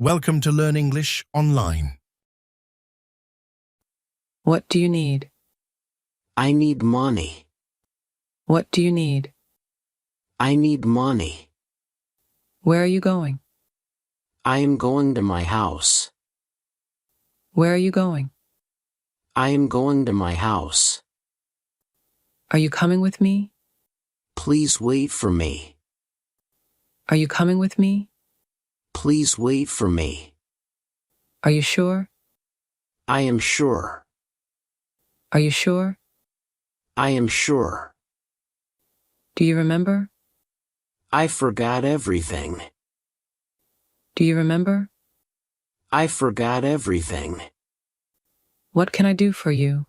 Welcome to Learn English Online. What do you need? I need money. What do you need? I need money. Where are you going? I am going to my house. Where are you going? I am going to my house. Are you coming with me? Please wait for me. Are you coming with me? Please wait for me. Are you sure? I am sure. Are you sure? I am sure. Do you remember? I forgot everything. Do you remember? I forgot everything. What can I do for you?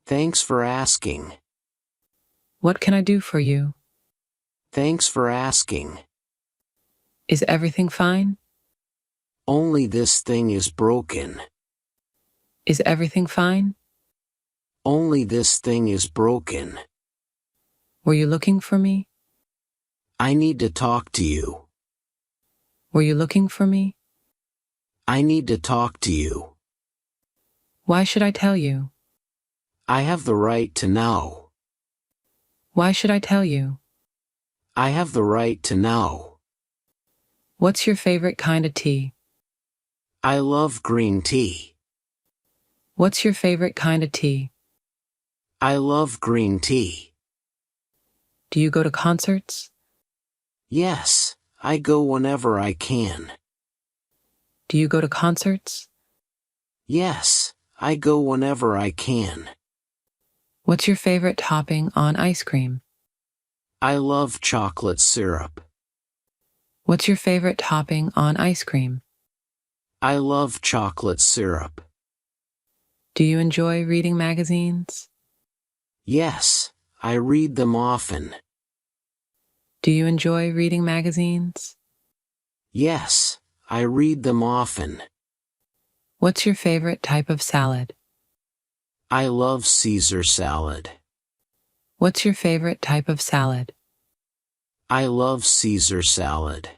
Thanks for asking. What can I do for you? Thanks for asking. Is everything fine? Only this thing is broken. Is everything fine? Only this thing is broken. Were you looking for me? I need to talk to you. Were you looking for me? I need to talk to you. Why should I tell you? I have the right to know. Why should I tell you? I have the right to know. What's your favorite kind of tea? I love green tea. What's your favorite kind of tea? I love green tea. Do you go to concerts? Yes, I go whenever I can. Do you go to concerts? Yes, I go whenever I can. What's your favorite topping on ice cream? I love chocolate syrup. What's your favorite topping on ice cream? I love chocolate syrup. Do you enjoy reading magazines? Yes, I read them often. Do you enjoy reading magazines? Yes, I read them often. What's your favorite type of salad? I love Caesar salad. What's your favorite type of salad? I love Caesar salad.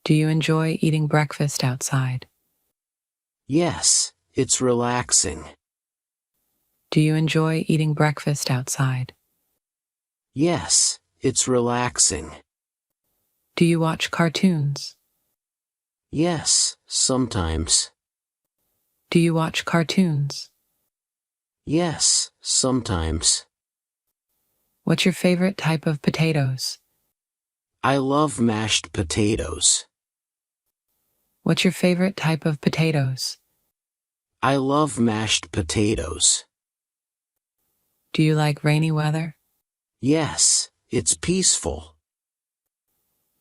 Do you enjoy eating breakfast outside? Yes, it's relaxing. Do you enjoy eating breakfast outside? Yes, it's relaxing. Do you watch cartoons? Yes, sometimes. Do you watch cartoons? Yes, sometimes. What's your favorite type of potatoes? I love mashed potatoes. What's your favorite type of potatoes? I love mashed potatoes. Do you like rainy weather? Yes, it's peaceful.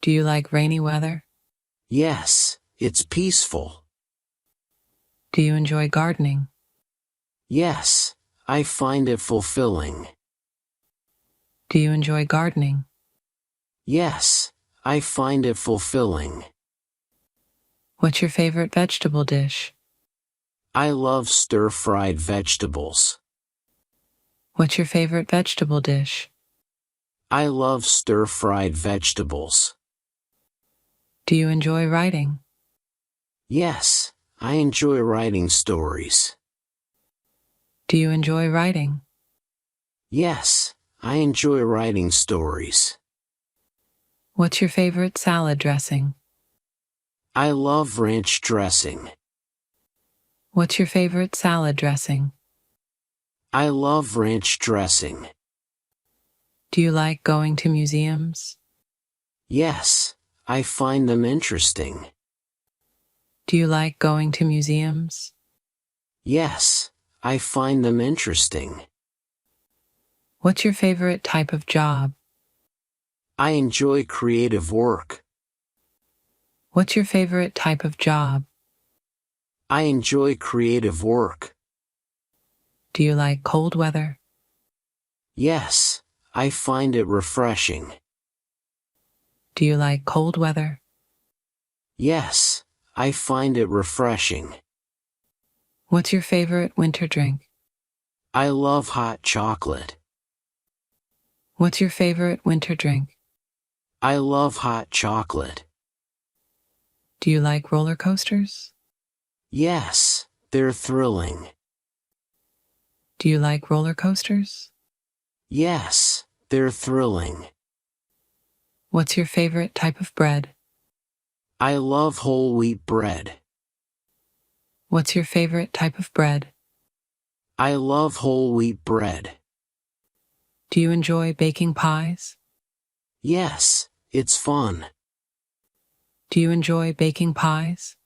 Do you like rainy weather? Yes, it's peaceful. Do you enjoy gardening? Yes, I find it fulfilling. Do you enjoy gardening? Yes, I find it fulfilling. What's your favorite vegetable dish? I love stir-fried vegetables. What's your favorite vegetable dish? I love stir-fried vegetables. Do you enjoy writing? Yes, I enjoy writing stories. Do you enjoy writing? Yes, I enjoy writing stories. What's your favorite salad dressing? I love ranch dressing. What's your favorite salad dressing? I love ranch dressing. Do you like going to museums? Yes, I find them interesting. Do you like going to museums? Yes, I find them interesting. What's your favorite type of job? I enjoy creative work. What's your favorite type of job? I enjoy creative work. Do you like cold weather? Yes, I find it refreshing. Do you like cold weather? Yes, I find it refreshing. What's your favorite winter drink? I love hot chocolate. What's your favorite winter drink? I love hot chocolate. Do you like roller coasters? Yes, they're thrilling. Do you like roller coasters? Yes, they're thrilling. What's your favorite type of bread? I love whole wheat bread. What's your favorite type of bread? I love whole wheat bread. Do you enjoy baking pies? Yes, it's fun. Do you enjoy baking pies?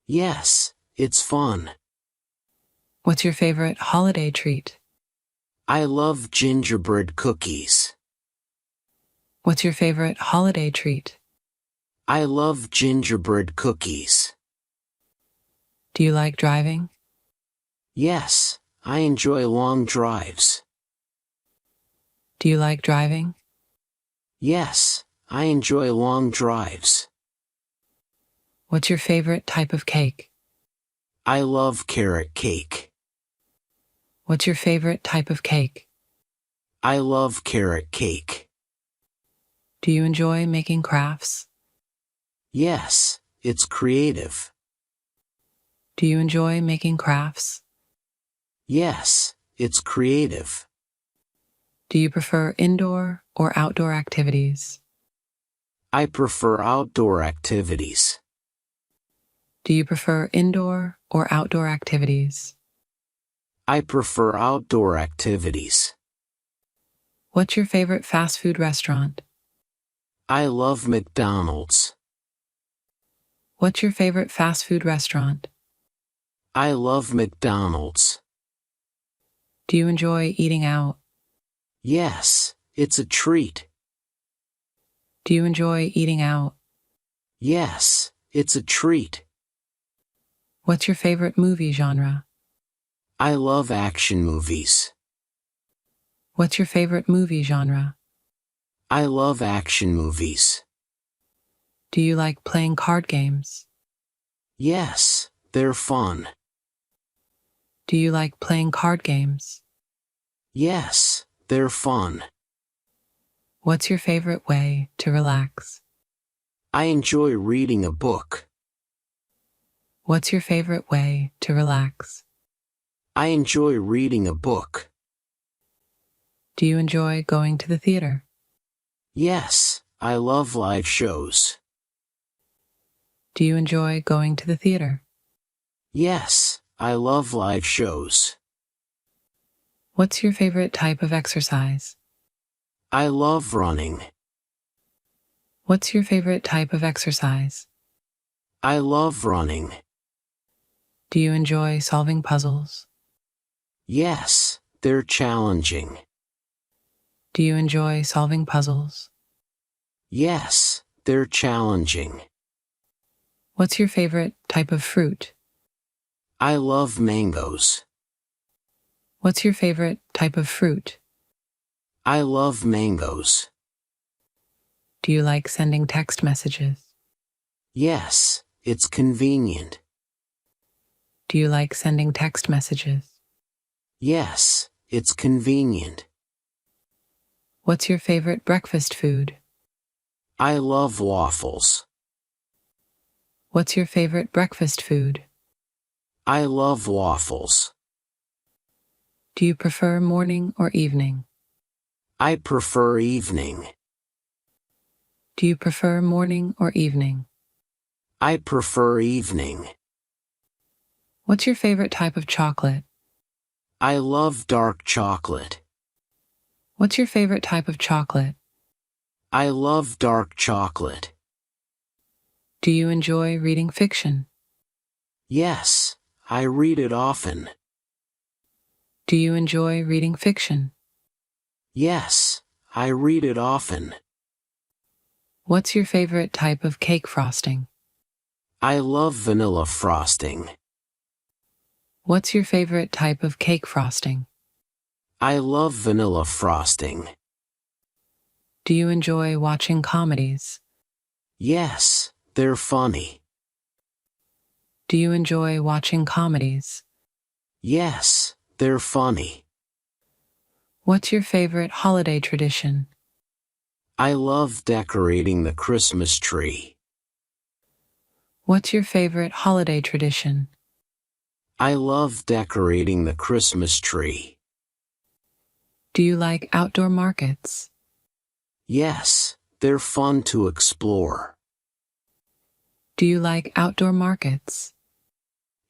Yes, it's fun. What's your favorite holiday treat? I love gingerbread cookies. What's your favorite holiday treat? I love gingerbread cookies. Do you like driving? Yes, I enjoy long drives. Do you like driving? Yes, I enjoy long drives. What's your favorite type of cake? I love carrot cake. What's your favorite type of cake? I love carrot cake. Do you enjoy making crafts? Yes, it's creative. Do you enjoy making crafts? Yes, it's creative. Do you prefer indoor or outdoor activities? I prefer outdoor activities. Do you prefer indoor or outdoor activities? I prefer outdoor activities. What's your favorite fast food restaurant? I love McDonald's. What's your favorite fast food restaurant? I love McDonald's. Do you enjoy eating out? Yes, it's a treat. Do you enjoy eating out? Yes, it's a treat. What's your favorite movie genre? I love action movies. What's your favorite movie genre? I love action movies. Do you like playing card games? Yes, they're fun. Do you like playing card games? Yes, they're fun. What's your favorite way to relax? I enjoy reading a book. What's your favorite way to relax? I enjoy reading a book. Do you enjoy going to the theater? Yes, I love live shows. Do you enjoy going to the theater? Yes, I love live shows. What's your favorite type of exercise? I love running. What's your favorite type of exercise? I love running. Do you enjoy solving puzzles? Yes, they're challenging. Do you enjoy solving puzzles? Yes, they're challenging. What's your favorite type of fruit? I love mangoes. What's your favorite type of fruit? I love mangoes. Do you like sending text messages? Yes, it's convenient. Do you like sending text messages? Yes, it's convenient. What's your favorite breakfast food? I love waffles. What's your favorite breakfast food? I love waffles. Do you prefer morning or evening? I prefer evening. Do you prefer morning or evening? I prefer evening. What's your favorite type of chocolate? I love dark chocolate. What's your favorite type of chocolate? I love dark chocolate. Do you enjoy reading fiction? Yes, I read it often. Do you enjoy reading fiction? Yes, I read it often. What's your favorite type of cake frosting? I love vanilla frosting. What's your favorite type of cake frosting? I love vanilla frosting. Do you enjoy watching comedies? Yes, they're funny. Do you enjoy watching comedies? Yes, they're funny. What's your favorite holiday tradition? I love decorating the Christmas tree. What's your favorite holiday tradition? I love decorating the Christmas tree. Do you like outdoor markets? Yes, they're fun to explore. Do you like outdoor markets?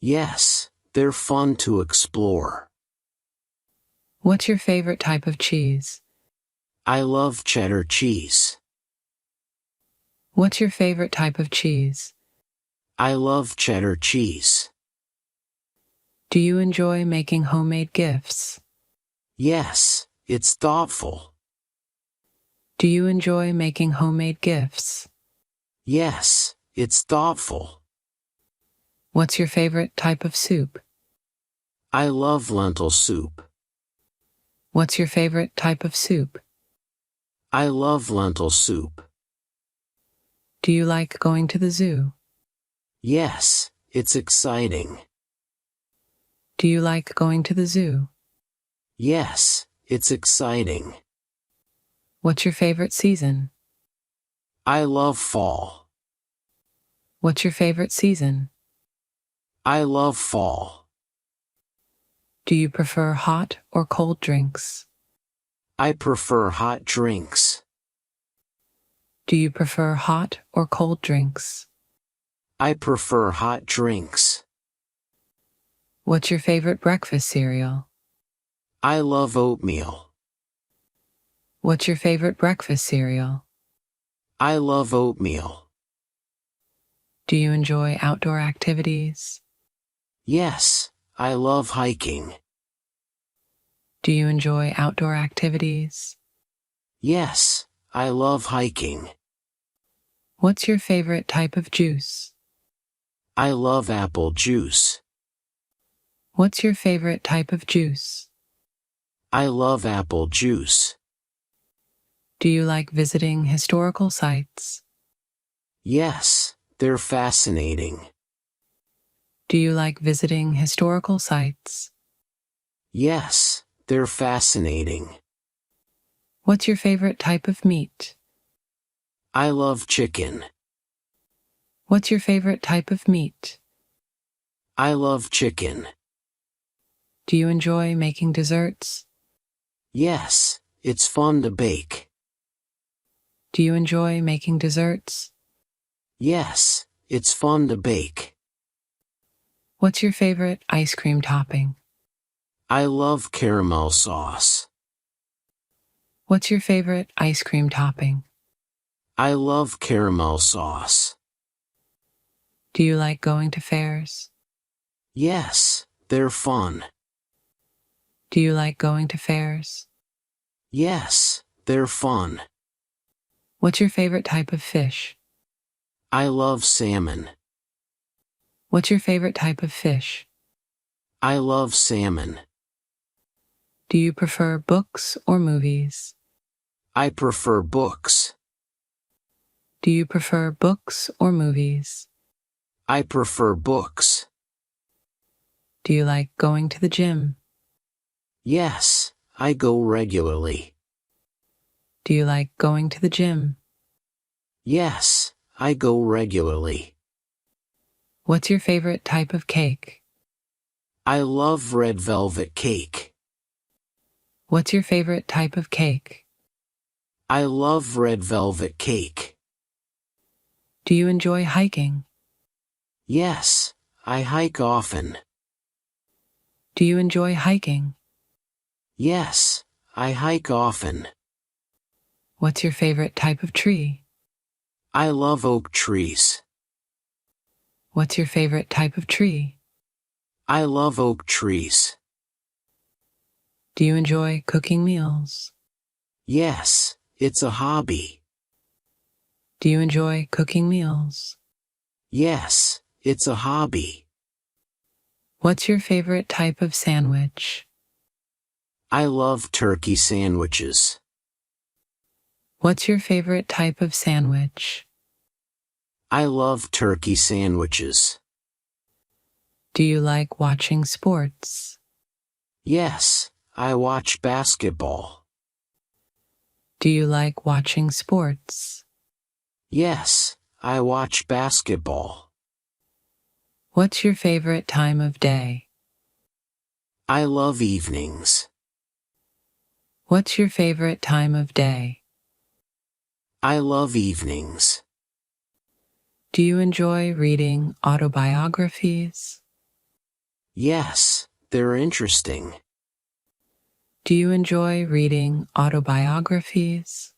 Yes, they're fun to explore. What's your favorite type of cheese? I love cheddar cheese. What's your favorite type of cheese? I love cheddar cheese. Do you enjoy making homemade gifts? Yes, it's thoughtful. Do you enjoy making homemade gifts? Yes, it's thoughtful. What's your favorite type of soup? I love lentil soup. What's your favorite type of soup? I love lentil soup. Do you like going to the zoo? Yes, it's exciting. Do you like going to the zoo? Yes, it's exciting. What's your favorite season? I love fall. What's your favorite season? I love fall. Do you prefer hot or cold drinks? I prefer hot drinks. Do you prefer hot or cold drinks? I prefer hot drinks. What's your favorite breakfast cereal? I love oatmeal. What's your favorite breakfast cereal? I love oatmeal. Do you enjoy outdoor activities? Yes, I love hiking. Do you enjoy outdoor activities? Yes, I love hiking. What's your favorite type of juice? I love apple juice. What's your favorite type of juice? I love apple juice. Do you like visiting historical sites? Yes, they're fascinating. Do you like visiting historical sites? Yes, they're fascinating. What's your favorite type of meat? I love chicken. What's your favorite type of meat? I love chicken. Do you enjoy making desserts? Yes, it's fun to bake. Do you enjoy making desserts? Yes, it's fun to bake. What's your favorite ice cream topping? I love caramel sauce. What's your favorite ice cream topping? I love caramel sauce. Do you like going to fairs? Yes, they're fun. Do you like going to fairs? Yes, they're fun. What's your favorite type of fish? I love salmon. What's your favorite type of fish? I love salmon. Do you prefer books or movies? I prefer books. Do you prefer books or movies? I prefer books. Do you like going to the gym? Yes, I go regularly. Do you like going to the gym? Yes, I go regularly. What's your favorite type of cake? I love red velvet cake. What's your favorite type of cake? I love red velvet cake. Do you enjoy hiking? Yes, I hike often. Do you enjoy hiking? Yes, I hike often. What's your favorite type of tree? I love oak trees. What's your favorite type of tree? I love oak trees. Do you enjoy cooking meals? Yes, it's a hobby. Do you enjoy cooking meals? Yes, it's a hobby. What's your favorite type of sandwich? I love turkey sandwiches. What's your favorite type of sandwich? I love turkey sandwiches. Do you like watching sports? Yes, I watch basketball. Do you like watching sports? Yes, I watch basketball. What's your favorite time of day? I love evenings. What's your favorite time of day? I love evenings. Do you enjoy reading autobiographies? Yes, they're interesting. Do you enjoy reading autobiographies?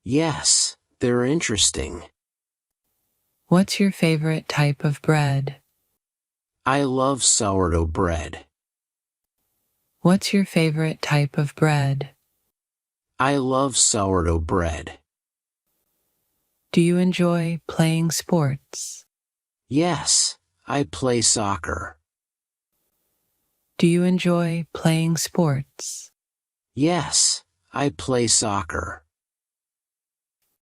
Yes, they're interesting. What's your favorite type of bread? I love sourdough bread. What's your favorite type of bread? I love sourdough bread. Do you enjoy playing sports? Yes, I play soccer. Do you enjoy playing sports? Yes, I play soccer.